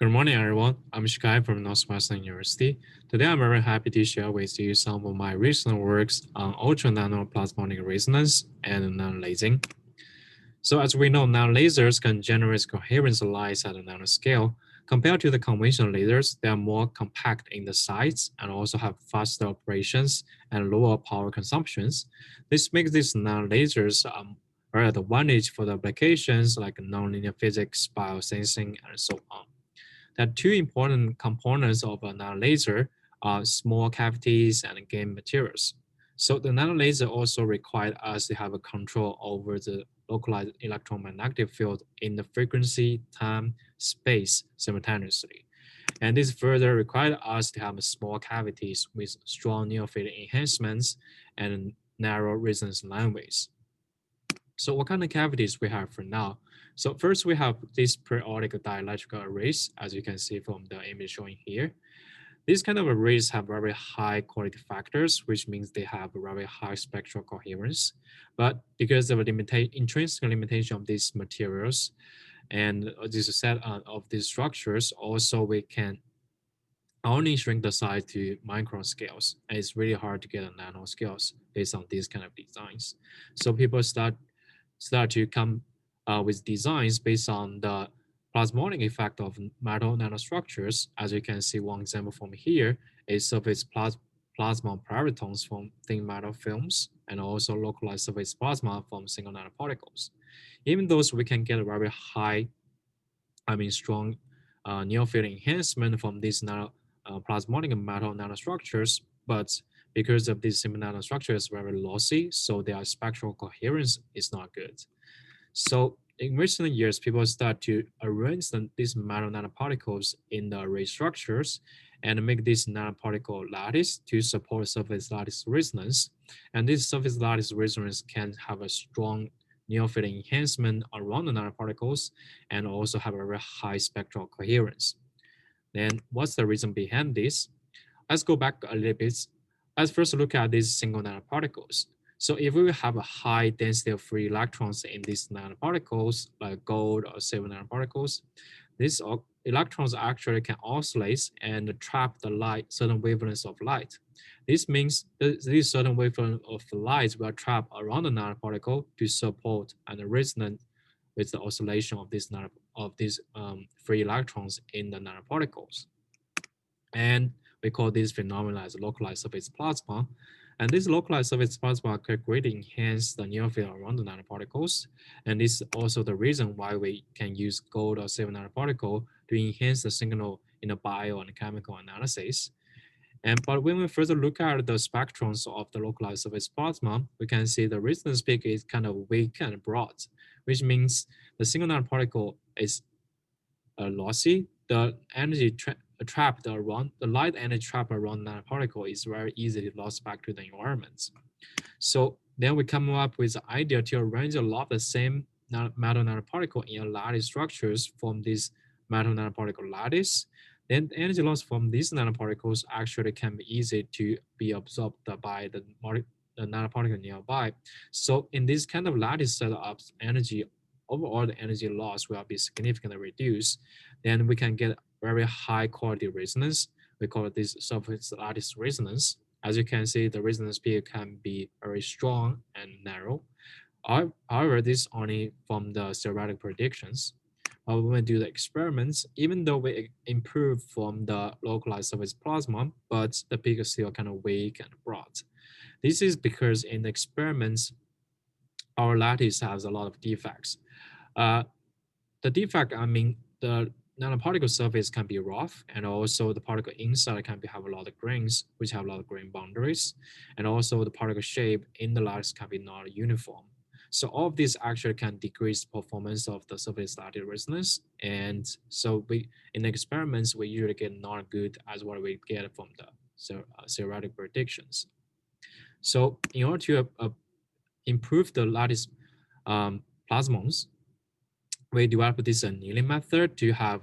Good morning, everyone. I'm Shikai from Northwestern University. Today, I'm very happy to share with you some of my recent works on ultra nano plasmonic resonance and nanolasing. So, as we know, nanolasers can generate coherent lights at a nanoscale. Compared to the conventional lasers, they are more compact in the size and also have faster operations and lower power consumptions. This makes these nanolasers very advantage for the applications like nonlinear physics, biosensing, and so on. The two important components of a nanolaser are small cavities and gain materials. So the nanolaser also required us to have a control over the localized electromagnetic field in the frequency, time, space simultaneously. And this further required us to have small cavities with strong near-field enhancements and narrow resonance lineways. So what kind of cavities we have for now? So first we have these periodic dielectric arrays, as you can see from the image showing here. These kind of arrays have very high quality factors, which means they have a very high spectral coherence. But because of the intrinsic limitation of these materials and this set of these structures, also we can only shrink the size to micron scales. And it's really hard to get a nano scales based on these kind of designs. So people start to come with designs based on the plasmonic effect of metal nanostructures. As you can see, one example from here is plasma privatones from thin metal films and also localized surface plasma from single nanoparticles. Even though we can get a very high, strong near-field enhancement from these plasmonic metal nanostructures, but because of these simple nanostructures very lossy, so their spectral coherence is not good. So in recent years, people start to arrange these metal nanoparticles in the array structures and make this nanoparticle lattice to support surface lattice resonance. And this surface lattice resonance can have a strong near-field enhancement around the nanoparticles and also have a very high spectral coherence. Then what's the reason behind this? Let's go back a little bit. Let's first look at these single nanoparticles. So if we have a high density of free electrons in these nanoparticles, like gold or silver nanoparticles, these electrons actually can oscillate and trap the light, certain wavelengths of light. This means that these certain wavelengths of light will trap around the nanoparticle to support and resonate with the oscillation of these free electrons in the nanoparticles. And we call this phenomena as localized surface plasma. And this localized surface plasma could greatly enhance the near field around the nanoparticles. And this is also the reason why we can use gold or silver nanoparticle to enhance the signal in a bio and chemical analysis. But when we further look at the spectrums of the localized surface plasma, we can see the resonance peak is kind of weak and broad, which means the single nanoparticle is lossy. The energy trapped around the light energy trapped around the nanoparticle is very easily lost back to the environment. So then we come up with the idea to arrange a lot of the same metal nanoparticle in lattice structures from this metal nanoparticle lattice. Then the energy loss from these nanoparticles actually can be easy to be absorbed by the nanoparticle nearby. So in this kind of lattice setups, overall the energy loss will be significantly reduced. Then we can get very high quality resonance. We call this surface lattice resonance. As you can see, the resonance peak can be very strong and narrow. However, this only from the theoretic predictions. When we do the experiments, even though we improve from the localized surface plasma, but the peak is still kind of weak and broad. This is because in the experiments, our lattice has a lot of defects. Uh, the defect, the nanoparticle surface can be rough, and also the particle inside can have a lot of grains, which have a lot of grain boundaries, and also the particle shape in the lattice can be not uniform. So all of these actually can decrease performance of the surface lattice resonance, and so we in the experiments we usually get not good as what we get from the theoretic predictions. So in order to improve the lattice plasmons, we developed this annealing method to have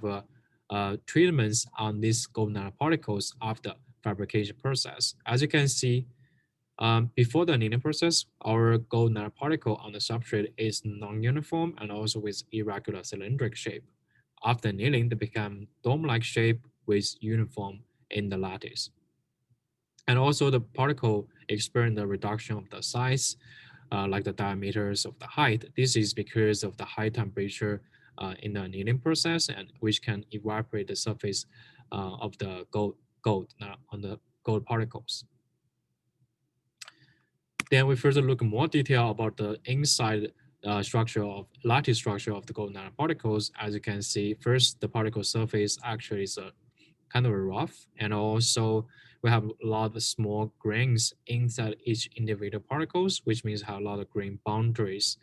treatments on these gold nanoparticles after fabrication process. As you can see, before the annealing process, our gold nanoparticle on the substrate is non-uniform and also with irregular cylindric shape. After annealing, they become dome-like shape with uniform in the lattice. And also the particle experience the reduction of the size, like the diameters of the height. This is because of the high temperature in the annealing process, and which can evaporate the surface of the gold on the gold particles. Then we further look more detail about the inside structure of lattice structure of the gold nanoparticles. As you can see, first the particle surface actually is a kind of rough, and also we have a lot of small grains inside each individual particles, which means have a lot of grain boundaries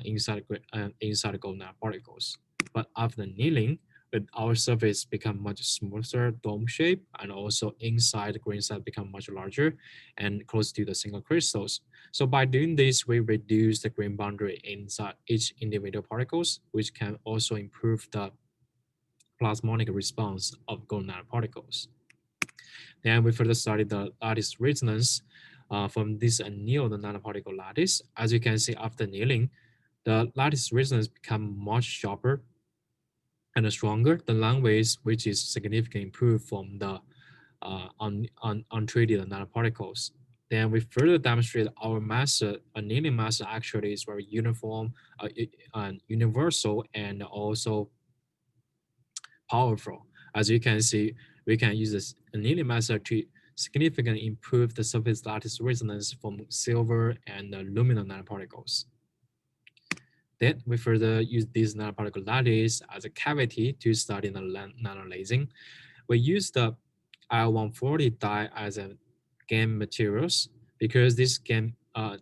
inside the gold nanoparticles. But after annealing, with our surface become much smoother dome shape, and also inside the grain size become much larger and close to the single crystals. So by doing this, we reduce the grain boundary inside each individual particles, which can also improve the plasmonic response of gold nanoparticles. Then we further study the lattice resonance from this annealed nanoparticle lattice. As you can see, after annealing, the lattice resonance become much sharper and stronger than line waves, which is significantly improved from the untreated nanoparticles. Then we further demonstrate our mass, annealing mass actually is very uniform, and universal, and also powerful. As you can see, we can use this annealing method to significantly improve the surface lattice resonance from silver and aluminum nanoparticles. Then we further use this nanoparticle lattice as a cavity to study the nanolasing. We use the IL-140 dye as a GaN materials because these GaN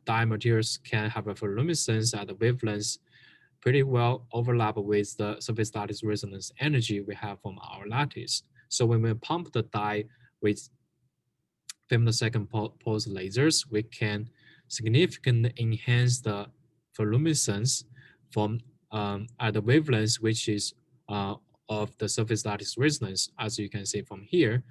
dye materials can have a luminescence at the wavelengths pretty well overlap with the surface lattice resonance energy we have from our lattice. So when we pump the dye with femtosecond pulse lasers, we can significantly enhance the luminescence from at the wavelengths which is of the surface lattice resonance, as you can see from here.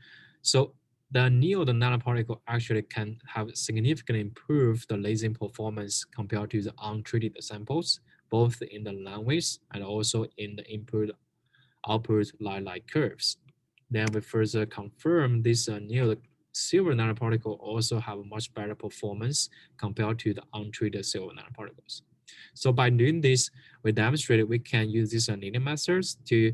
So the annealed nanoparticle actually can have significantly improved the lasing performance compared to the untreated samples, both in the line width and also in the input-output line-like curves. Then we further confirm this annealed silver nanoparticle also have a much better performance compared to the untreated silver nanoparticles. So by doing this, we demonstrated we can use these annealing methods to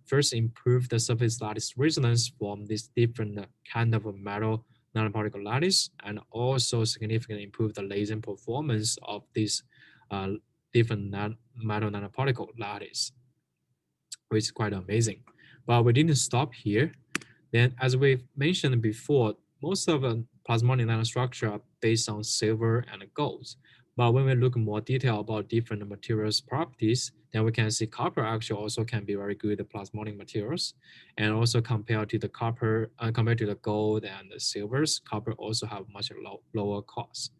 first improve the surface lattice resonance from this different kind of metal nanoparticle lattice, and also significantly improve the lasing performance of these uh, different metal nanoparticle lattice, which is quite amazing. But we didn't stop here. Then, as we've mentioned before, most of the plasmonic nanostructure are based on silver and gold. But when we look more detail about different materials properties, then we can see copper actually also can be very good plasmonic materials. And also compared to the copper, compared to the gold and the silvers, copper also have much lower cost.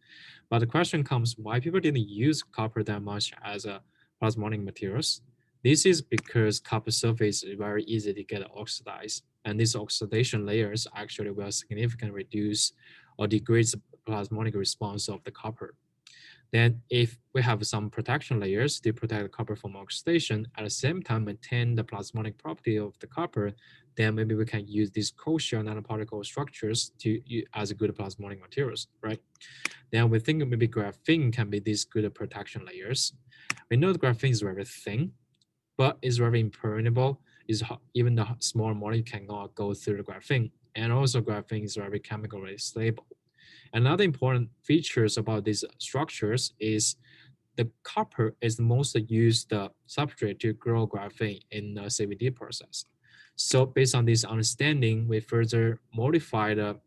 But the question comes, why people didn't use copper that much as a plasmonic materials? This is because copper surface is very easy to get oxidized, and these oxidation layers actually will significantly reduce or decrease the plasmonic response of the copper. Then if we have some protection layers to protect the copper from oxidation, at the same time maintain the plasmonic property of the copper, then maybe we can use these co-shell nanoparticle structures to as a good plasmonic materials, right? Then we think maybe graphene can be these good protection layers. We know the graphene is very thin, but it's very impermeable. Even the small molecule cannot go through the graphene. And also graphene is very chemically stable. Another important features about these structures is the copper is the most used substrate to grow graphene in the CVD process. So based on this understanding, we further modify the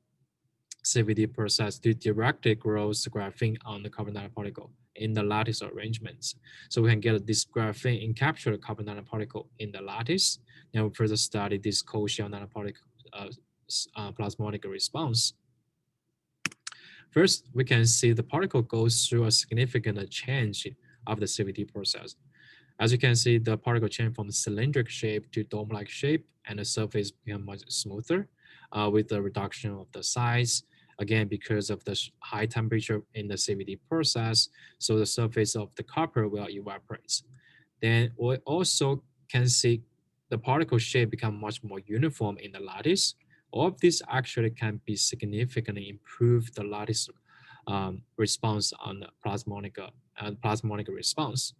CVD process to directly grow the graphene on the carbon nanoparticle in the lattice arrangements. So we can get this graphene encapsulated carbon nanoparticle in the lattice. Then we further study this co-shell nanoparticle plasmonic response. First, we can see the particle goes through a significant change of the CVD process. As you can see, the particle change from cylindrical shape to dome-like shape, and the surface become much smoother with the reduction of the size. Again, because of the high temperature in the CVD process, so the surface of the copper will evaporate. Then we also can see the particle shape become much more uniform in the lattice. All of this actually can be significantly improve the lattice response on the plasmonic response.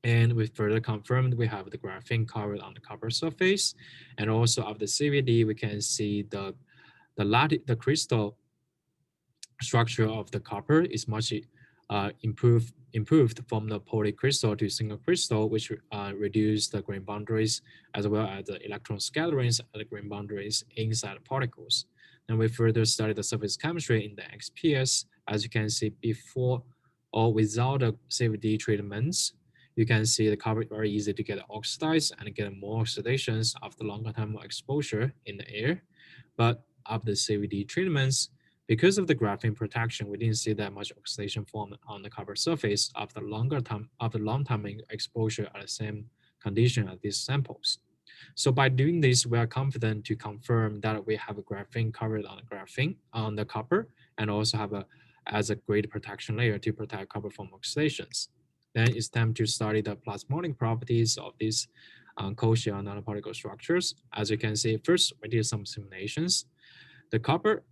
And we further confirmed we have the graphene covered on the copper surface, and also of the CVD we can see the crystal structure of the copper is much improved from the polycrystal to single crystal, which reduce the grain boundaries as well as the electron scatterings at the grain boundaries inside the particles. And we further studied the surface chemistry in the XPS. As you can see, before or without the CVD treatments, you can see the copper very easy to get oxidized and get more oxidations after longer time exposure in the air. But after the CVD treatments, because of the graphene protection, we didn't see that much oxidation form on the copper surface after long time exposure at the same condition as these samples. So by doing this, we are confident to confirm that we have a graphene covered on the copper, and also have as a great protection layer to protect copper from oxidations. Then it's time to study the plasmonic properties of these co-shell nanoparticle structures. As you can see, first we did some simulations. The copper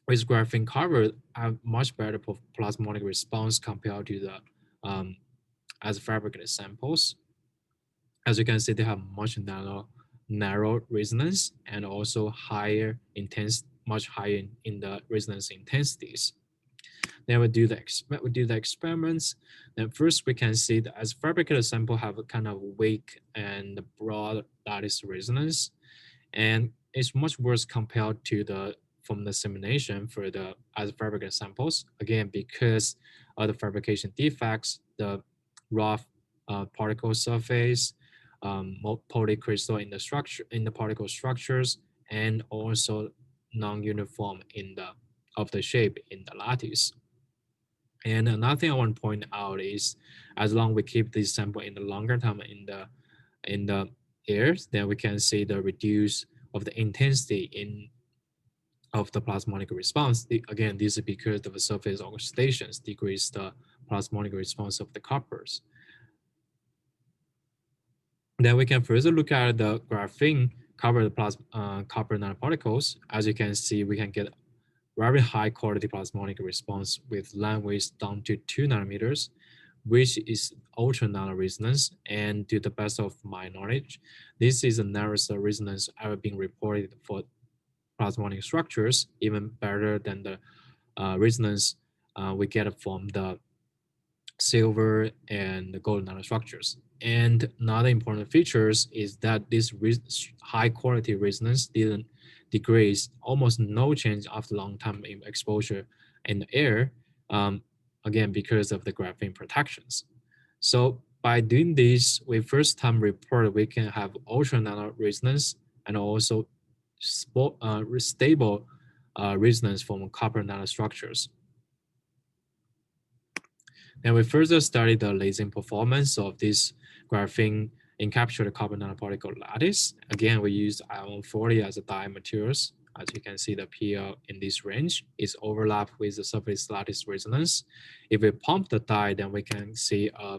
with graphene covered have much better plasmonic response compared to the as fabricated samples. As you can see, they have much narrow resonance and also much higher in the resonance intensities. Then we do the experiments. Then first we can see that as fabricated sample have a kind of weak and broad lattice resonance, and it's much worse compared to from the simulation for the as fabricated samples. Again, because of the fabrication defects, the rough particle surface, polycrystal in the particle structures, and also non-uniform of the shape in the lattice. And another thing I want to point out is, as long as we keep this sample in the longer time in the air, then we can see the reduce of the intensity of the plasmonic response. Again, this is because of the surface oxidations decrease the plasmonic response of the coppers. Then we can further look at the graphene covered copper nanoparticles. As you can see, we can get very high quality plasmonic response with line width down to 2 nanometers, which is ultra nano resonance. And to the best of my knowledge, this is the narrowest resonance ever been reported for plasmonic structures, even better than the resonance we get from the silver and the gold nanostructures. And another important features is that this high quality resonance didn't decrease, almost no change after long time exposure in the air, again, because of the graphene protections. So by doing this, we first time report we can have ultra nano resonance and also stable resonance from copper nanostructures. And we further studied the lasing performance of this graphene encapsulated copper nanoparticle lattice. Again, we used iron 40 as a dye materials. As you can see, the PL in this range is overlap with the surface lattice resonance. If we pump the dye, then we can see a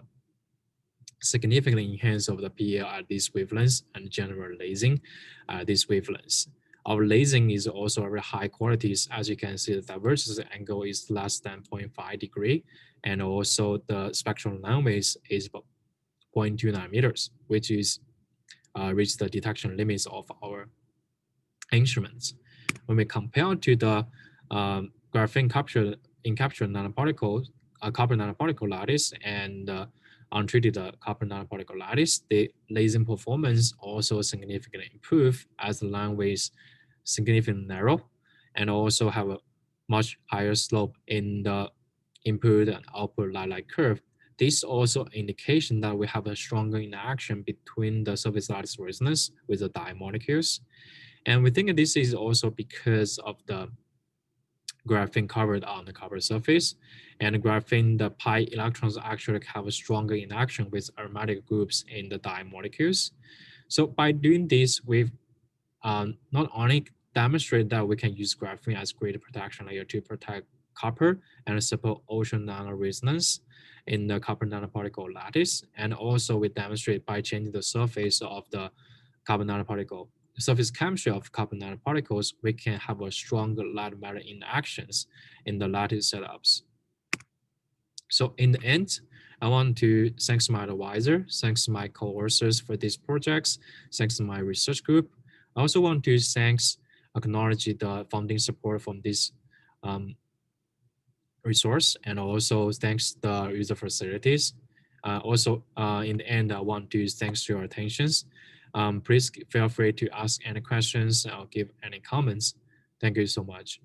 significantly enhance of the PL at this wavelengths and general lasing at this wavelengths. Our lasing is also very high qualities. As you can see, the divergence angle is less than 0.5 degree, and also the spectral length is about 0.2 nanometers, which is reach the detection limits of our instruments. When we compare to the graphene encapsulated nanoparticles, copper nanoparticle lattice and untreated copper nanoparticle lattice, the lasing performance also significantly improve as the line width significantly narrow, and also have a much higher slope in the input and output light curve. This also indication that we have a stronger interaction between the surface lattice resonance with the dye molecules. And we think this is also because of the graphene covered on the copper surface, and graphene, the pi electrons actually have a stronger interaction with aromatic groups in the dye molecules. So by doing this, we've not only demonstrate that we can use graphene as greater protection layer to protect copper and support ultra nano resonance, in the carbon nanoparticle lattice. And also we demonstrate by changing the surface of the carbon nanoparticle, the surface chemistry of carbon nanoparticles, we can have a stronger light matter interactions in the lattice setups. So in the end, I want to thanks my advisor, thanks my co-authors for these projects, thanks to my research group. I also want to acknowledge the funding support from this resource, and also thanks the user facilities. In the end, I want to thanks your attentions. Please feel free to ask any questions or give any comments. Thank you so much.